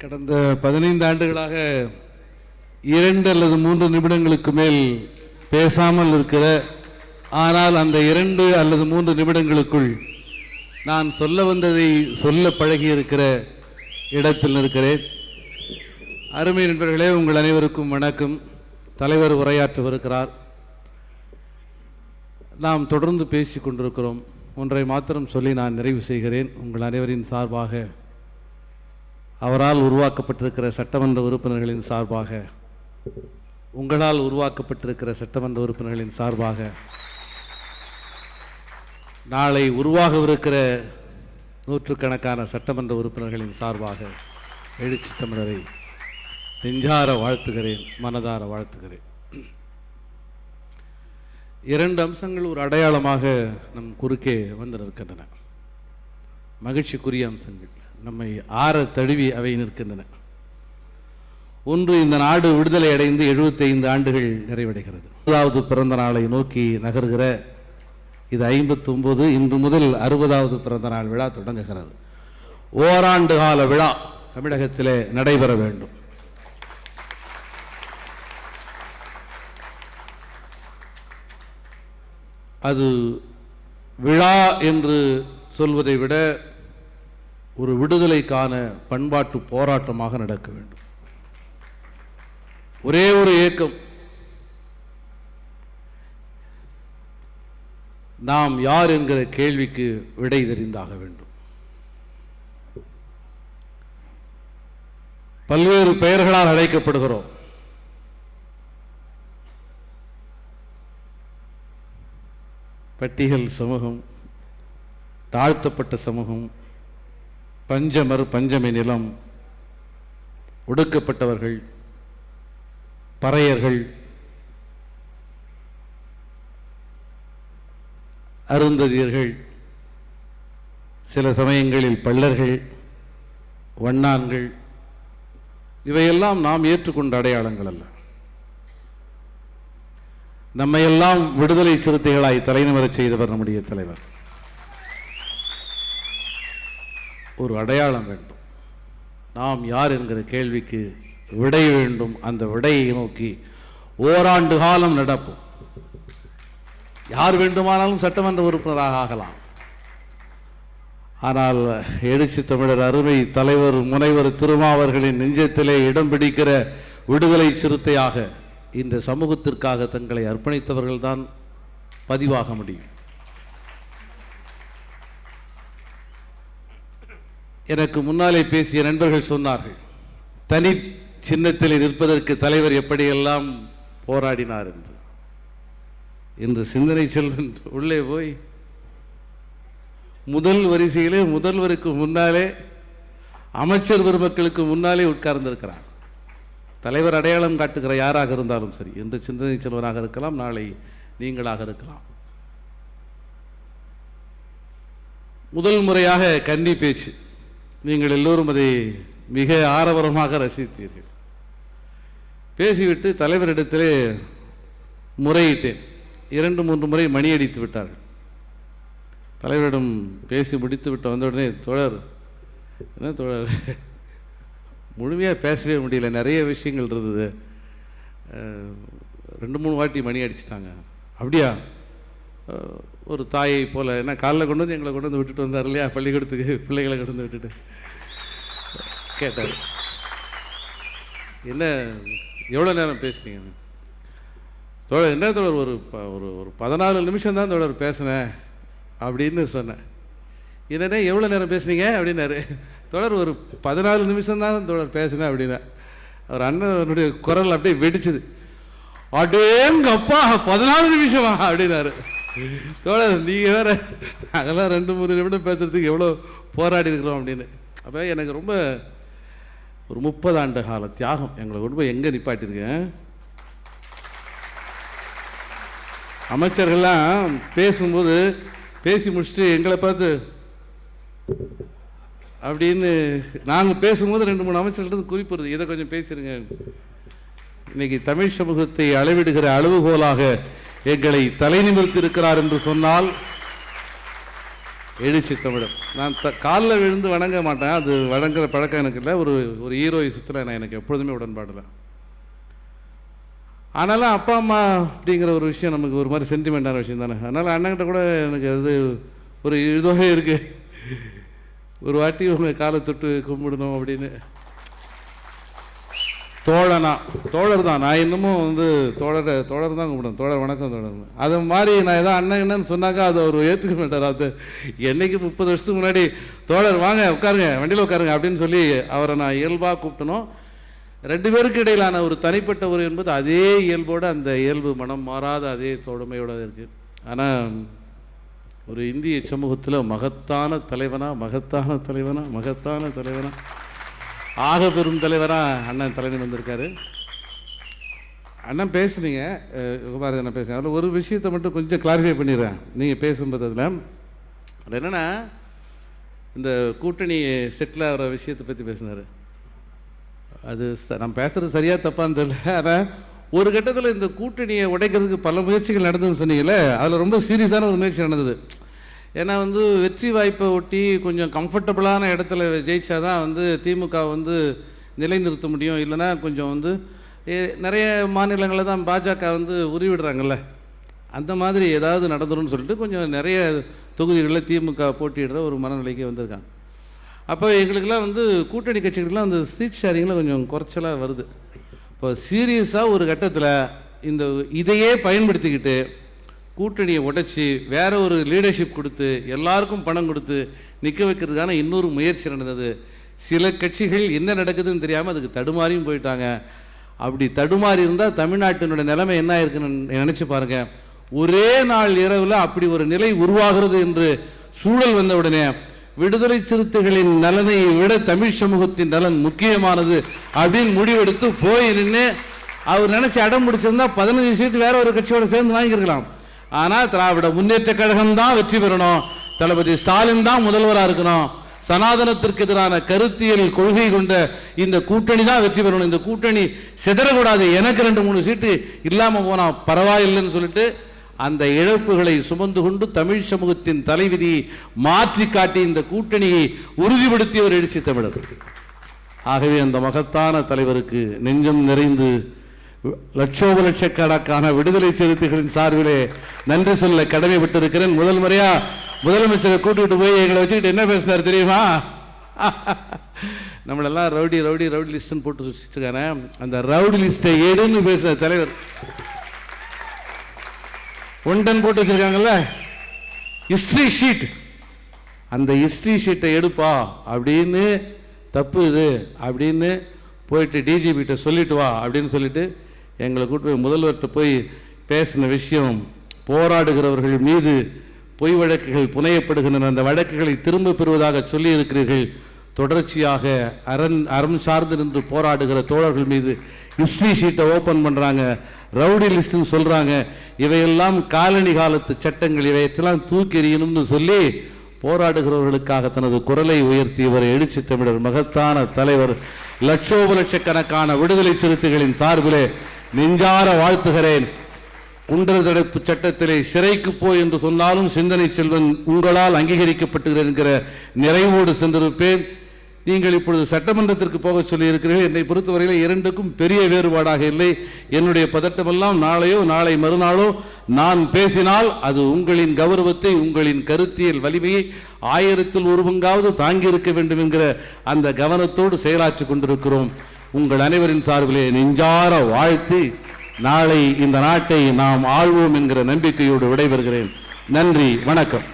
கடந்த 15 ஆண்டுகளாக 2 அல்லது 3 நிமிடங்களுக்கு மேல் பேசாமல் இருக்கிற, ஆனால் அந்த 2 அல்லது 3 நிமிடங்களுக்குள் நான் சொல்ல வந்ததை சொல்ல பழகி இருக்கிற இடத்தில் இருக்கிறேன். அருமை நண்பர்களே, உங்கள் அனைவருக்கும் வணக்கம். தலைவர் உரையாற்றவிருக்கிறார். நாம் தொடர்ந்து பேசி கொண்டிருக்கிறோம். ஒன்றை மாத்திரம் சொல்லி நான் நிறைவு செய்கிறேன். உங்கள் அனைவரின் சார்பாக, அவரால் உருவாக்கப்பட்டிருக்கிற சட்டமன்ற உறுப்பினர்களின் சார்பாக, உங்களால் உருவாக்கப்பட்டிருக்கிற சட்டமன்ற உறுப்பினர்களின் சார்பாக, நாளை உருவாகவிருக்கிற நூற்றுக்கணக்கான சட்டமன்ற உறுப்பினர்களின் சார்பாக எழுச்சி தமிழரை நெஞ்சார வாழ்த்துகிறேன், மனதார வாழ்த்துகிறேன். 2 அம்சங்கள் ஒரு அடையாளமாக நம் குறுக்கே வந்து நிற்கின்றன. மகிழ்ச்சிக்குரிய அம்சங்கள் நம்மை ஆற தழுவி அவை நிற்கின்றன. ஒன்று, இந்த நாடு விடுதலை அடைந்து 75 ஆண்டுகள் நிறைவடைகிறது. 60வது பிறந்த நாளை நோக்கி நகர்கிற இது 59. இன்று முதல் 60வது பிறந்த நாள் விழா தொடங்குகிறது. ஓராண்டு கால விழா தமிழகத்திலே நடைபெற வேண்டும். அது விழா என்று சொல்வதை விட ஒரு விடுதலைக்கான பண்பாட்டு போராட்டமாக நடக்க வேண்டும். ஒரே ஒரு இயக்கம், நாம் யார் என்கிற கேள்விக்கு விடை தெரிந்தாக வேண்டும். பல்வேறு பெயர்களால் அழைக்கப்படுகிறோம். பட்டியல் சமூகம், தாழ்த்தப்பட்ட சமூகம், பஞ்சமர், பஞ்சமி நிலம், ஒடுக்கப்பட்டவர்கள், பறையர்கள், அருந்ததியர்கள், சில சமயங்களில் பள்ளர்கள், வண்ணான்கள், இவையெல்லாம் நாம் ஏற்றுக்கொண்ட அடையாளங்கள் அல்ல. நம்மையெல்லாம் விடுதலை சிறுத்தைகளாய் தலைநிமிரச் செய்தவர் நம்முடைய தலைவர். ஒரு அடையாளம் வேண்டும். நாம் யார் என்கிற கேள்விக்கு விடை வேண்டும். அந்த விடையை நோக்கி ஓராண்டு காலம் நடப்போம். யார் வேண்டுமானாலும் சட்டமன்ற உறுப்பினராக ஆகலாம். ஆனால் எழுச்சி தமிழர் அருமை தலைவர் முனைவர் திருமாவர்களின் நெஞ்சத்திலே இடம் பிடிக்கிற விடுதலை சிறுத்தையாக இந்த சமூகத்திற்காக தங்களை அர்ப்பணித்தவர்கள் தான் பதிவாக முடியும். எனக்கு முன்னாலே பேசிய நண்பர்கள் சொன்னார்கள், தனி சின்னத்தில் நிற்பதற்கு தலைவர் எப்படியெல்லாம் போராடினார் என்று. இன்று சிந்தனை செல்வன் உள்ளே போய் முதல் வரிசையிலே முதல்வருக்கு முன்னாலே, அமைச்சர் பெருமக்களுக்கு முன்னாலே உட்கார்ந்திருக்கிறார். தலைவர் அடையாளம் காட்டுகிற யாராக இருந்தாலும் சரி, இன்று சிந்தனை செல்வனாக இருக்கலாம், நாளை நீங்களாக இருக்கலாம். முதல் முறையாக கன்னி பேச்சு, நீங்கள் எல்லோரும் அதை மிக ஆரவாரமாக ரசித்தீர்கள். பேசிவிட்டு தலைவரிடத்திலே முறையிட்டேன். 2-3 முறை மணி அடித்து விட்டார்கள். தலைவரிடம் பேசி முடித்து விட்டு வந்தவுடனே, தோழர், என்ன தோழர், முழுமையாக பேசவே முடியல, நிறைய விஷயங்கள் இருந்தது, 2-3 வாட்டி மணி அடிச்சிட்டாங்க. அப்படியா? ஒரு தாயை போல், என்ன காலைல கொண்டு வந்து எங்களை கொண்டு வந்து விட்டுட்டு வந்தார் இல்லையா, பள்ளிக்கூடத்துக்கு பிள்ளைகளை கொண்டு வந்து விட்டுட்டு கேட்டார், என்ன எவ்வளோ நேரம் பேசுனீங்க? தோழர், என்ன தோழர், ஒரு 14 நிமிஷம் தான் தோழர் பேசினேன் அப்படின்னு சொன்னேன். என்னென்ன எவ்வளோ நேரம் பேசுனீங்க அப்படின்னாரு. தோழர், ஒரு 14 நிமிஷம் தான் தோழர் பேசினேன் அப்படின்னா. அவர் அண்ணனுடைய குரல் அப்படியே வெடிச்சுது. அடேங்கப்பா, 14 நிமிஷமா அப்படின்னாரு. தோழர், நீங்கள் வேற, நாங்களாம் 2-3 நிமிடம் பேசுறதுக்கு எவ்வளோ போராடி இருக்கிறோம் அப்படின்னு. அப்போ எனக்கு ரொம்ப ஒரு 30 ஆண்டு கால தியாகம் எங்களை கொண்டு போய் எங்கே நிப்பாட்டியிருக்கேன். அமைச்சர்கள்லாம் பேசும்போது பேசி முடிச்சுட்டு எங்களை பார்த்து அப்படின்னு, நாங்கள் பேசும்போது 2-3 அமைச்சர்கள் குறிப்பிடுறது, இதை கொஞ்சம் பேசிடுங்க. இன்னைக்கு தமிழ் சமூகத்தை அளவிடுகிற அளவுகோலாக எங்களை தலை நிமிர்த்தி இருக்கிறார் என்று சொன்னால் எழுச்சி தமிழர். நான் காலில் விழுந்து வணங்க மாட்டேன், அது வணங்குற பழக்கம் எனக்கு இல்லை. ஒரு ஒரு ஹீரோயிசத்தில் நான் எனக்கு எப்பொழுதுமே உடன்பாடில்லை. ஆனாலும் அப்பா அம்மா அப்படிங்கிற ஒரு விஷயம் நமக்கு ஒரு மாதிரி சென்டிமெண்டான விஷயம் தானே. அதனால் அண்ணங்கிட்ட கூட எனக்கு அது ஒரு இதுவாகவே இருக்குது. ஒரு வாட்டி உங்கள் காலை தொட்டு கும்பிடணும் அப்படின்னு. தோழர் தான், நான் இன்னமும் தோழர் தான் கும்பிடணும். தோழர் வணக்கம் தோழர். அது மாதிரி நான் ஏதாவது அண்ணன் என்னன்னு சொன்னாக்கா அதை அவர் ஏற்றுக்க மாட்டார். அது என்னைக்கு 30 வருஷத்துக்கு முன்னாடி தோழர் வாங்க உட்காருங்க, வண்டியில் உட்காருங்க அப்படின்னு சொல்லி அவரை நான் இயல்பாக கூப்பிட்டணும். 2 பேருக்கு இடையிலான ஒரு தனிப்பட்ட உறவு என்பது அதே இயல்போடு, அந்த இயல்பு மனம் மாறாத அதே தோழமையோடு இருக்குது. ஆனால் ஒரு இந்திய சமூகத்தில் மகத்தான தலைவனா ஆக பெரும் தலைவராக அண்ணன் தலைவன் வந்திருக்காரு. அண்ணன் பேசுனீங்க, பாரதி அண்ணன் பேசுனேன். அதில் ஒரு விஷயத்தை மட்டும் கொஞ்சம் கிளாரிஃபை பண்ணிடுறேன். நீங்கள் பேசும்போது அதில் என்னென்னா, இந்த கூட்டணி செட்டில் ஆகிற விஷயத்தை பற்றி பேசினார். அது நான் பேசுகிறது சரியாக தப்பான்னு தெரியல. ஆனால் ஒரு கட்டத்தில் இந்த கூட்டணியை உடைக்கிறதுக்கு பல முயற்சிகள் நடந்ததுன்னு சொன்னீங்களே, அதில் ரொம்ப சீரியஸான ஒரு முயற்சி நடந்தது. ஏன்னா வெற்றி வாய்ப்பை ஒட்டி கொஞ்சம் கம்ஃபர்டபுளான இடத்துல ஜெயிச்சாதான் திமுக நிலைநிறுத்த முடியும். இல்லைன்னா கொஞ்சம் நிறைய மாநிலங்களில் தான் பாஜக உருவிடுறாங்கல்ல, அந்த மாதிரி ஏதாவது நடந்துரும்னு சொல்லிட்டு கொஞ்சம் நிறைய தொகுதிகளில் திமுக போட்டியிடுற ஒரு மனநிலைக்கு வந்திருக்காங்க. அப்போ எங்களுக்கெல்லாம் கூட்டணி கட்சிகளுக்கெல்லாம் அந்த சீட் ஷேரிங்கில் கொஞ்சம் குறைச்சலாக வருது. இப்போ சீரியஸாக ஒரு கட்டத்தில் இதையே பயன்படுத்திக்கிட்டு கூட்டணியை உடைச்சி வேற ஒரு லீடர்ஷிப் கொடுத்து எல்லாருக்கும் பணம் கொடுத்து நிற்க வைக்கிறதுக்கான இன்னொரு முயற்சி நடந்தது. சில கட்சிகள் என்ன நடக்குதுன்னு தெரியாமல் அதுக்கு தடுமாறியும் போயிட்டாங்க. அப்படி தடுமாறி இருந்தால் தமிழ்நாட்டினுடைய நிலைமை என்ன இருக்குன்னு நினச்சி பாருங்கள். ஒரே நாள் இரவில் அப்படி ஒரு நிலை உருவாகிறது என்று சூழல் வந்த உடனே விடுதலை சிறுத்தைகளின் நலனை விட தமிழ் சமூகத்தின் நலன் முக்கியமானது அப்படின்னு முடிவெடுத்து போய் நின்று அவர் நினைச்சு அடம் முடிச்சிருந்தா 15 சீட்டு வேற ஒரு கட்சியோட சேர்ந்து வாங்கியிருக்கலாம். ஆனால் திராவிட முன்னேற்ற கழகம் தான் வெற்றி பெறணும், தளபதி ஸ்டாலின் தான் முதல்வராக இருக்கணும், சனாதனத்திற்கு எதிரான கருத்தியல் கொள்கை கொண்ட இந்த கூட்டணி தான் வெற்றி பெறணும், இந்த கூட்டணி சிதறக்கூடாது, எனக்கு 2-3 சீட்டு இல்லாமல் போனால் பரவாயில்லைன்னு சொல்லிட்டு அந்த இழப்புகளை சுமந்து கொண்டு தமிழ் சமூகத்தின் தலைவிதியை மாற்றி காட்டி இந்த கூட்டணியை உறுதிப்படுத்தியவர் எழுச்சி தமிழர். ஆகவே அந்த மகத்தான தலைவருக்கு நெஞ்சம் நிறைந்து லட்சக்கணக்கான விடுதலை சிறுத்தைகளின் சார்பிலே நன்றி சொல்ல கடமைப்பட்டிருக்கிறேன். முதல் முறையா முதலமைச்சரை கூட்டிட்டு போய் எங்களை வச்சுக்கிட்டு என்ன பேசினார் தெரியுமா? நம்மளெல்லாம் ரவுடி லிஸ்ட்னு போட்டு வச்சுருக்காங்க, அந்த ரவுடி லிஸ்ட்டை எடுன்னு பேசுற தலைவர். ஒன்டன் போட்டு வச்சிருக்காங்கல்ல ஹிஸ்டரி ஷீட், அந்த ஹிஸ்டரி ஷீட்டை எடுப்பா அப்படின்னு, தப்பு இது அப்படின்னு போயிட்டு டிஜிபிகிட்ட சொல்லிட்டு வா அப்படின்னு சொல்லிட்டு எங்களை கூட்டு போய் முதல்வர்கிட்ட போய் பேசின விஷயம், போராடுகிறவர்கள் மீது பொய் வழக்குகள் புனையப்படுகின்றன, அந்த வழக்குகளை திரும்ப பெறுவதாக சொல்லி இருக்கிறீர்கள். தொடர்ச்சியாக அறம் சார்ந்து நின்று போராடுகிற தோழர்கள் மீது ஹிஸ்டரி ஷீட்டை ஓப்பன் பண்ணுறாங்க, ரவுடி லிஸ்ட்னு சொல்கிறாங்க. இவையெல்லாம் காலனி காலத்து சட்டங்கள், இவையெல்லாம் தூக்கி எறியணும்னு சொல்லி போராடுகிறவர்களுக்காக தனது குரலை உயர்த்தியவர் எழுச்சி தமிழர் மகத்தான தலைவர். லட்சக்கணக்கான விடுதலை சிறுத்தைகளின் சார்பிலே நெஞ்சார வாழ்த்துகிறேன். குண்டர் தடுப்பு சட்டத்திலே சிறைக்கு போய் என்று சொன்னாலும் சிந்தனை செல்வன் உங்களால் அங்கீகரிக்கப்பட்டுகிறேன் என்கிற நிறைவோடு சென்றிருப்பேன். நீங்கள் இப்பொழுது சட்டமன்றத்திற்கு போக சொல்லி இருக்கிறீர்கள். என்னை பொறுத்தவரையில் இரண்டுக்கும் பெரிய வேறுபாடாக இல்லை. என்னுடைய பதட்டமெல்லாம் நாளையோ நாளை மறுநாளோ நான் பேசினால் அது உங்களின் கௌரவத்தை, உங்களின் கருத்தியல் வலிமையை 1000ல் 1 பங்காவது தாங்கி இருக்க வேண்டும் என்கிற அந்த கவனத்தோடு செயலாற்றி கொண்டிருக்கிறோம். உங்கள் அனைவரின் சார்பிலே நெஞ்சார வாழ்த்தி நாளை இந்த நாட்டை நாம் ஆள்வோம் என்கிற நம்பிக்கையோடு விடைபெறுகிறேன். நன்றி, வணக்கம்.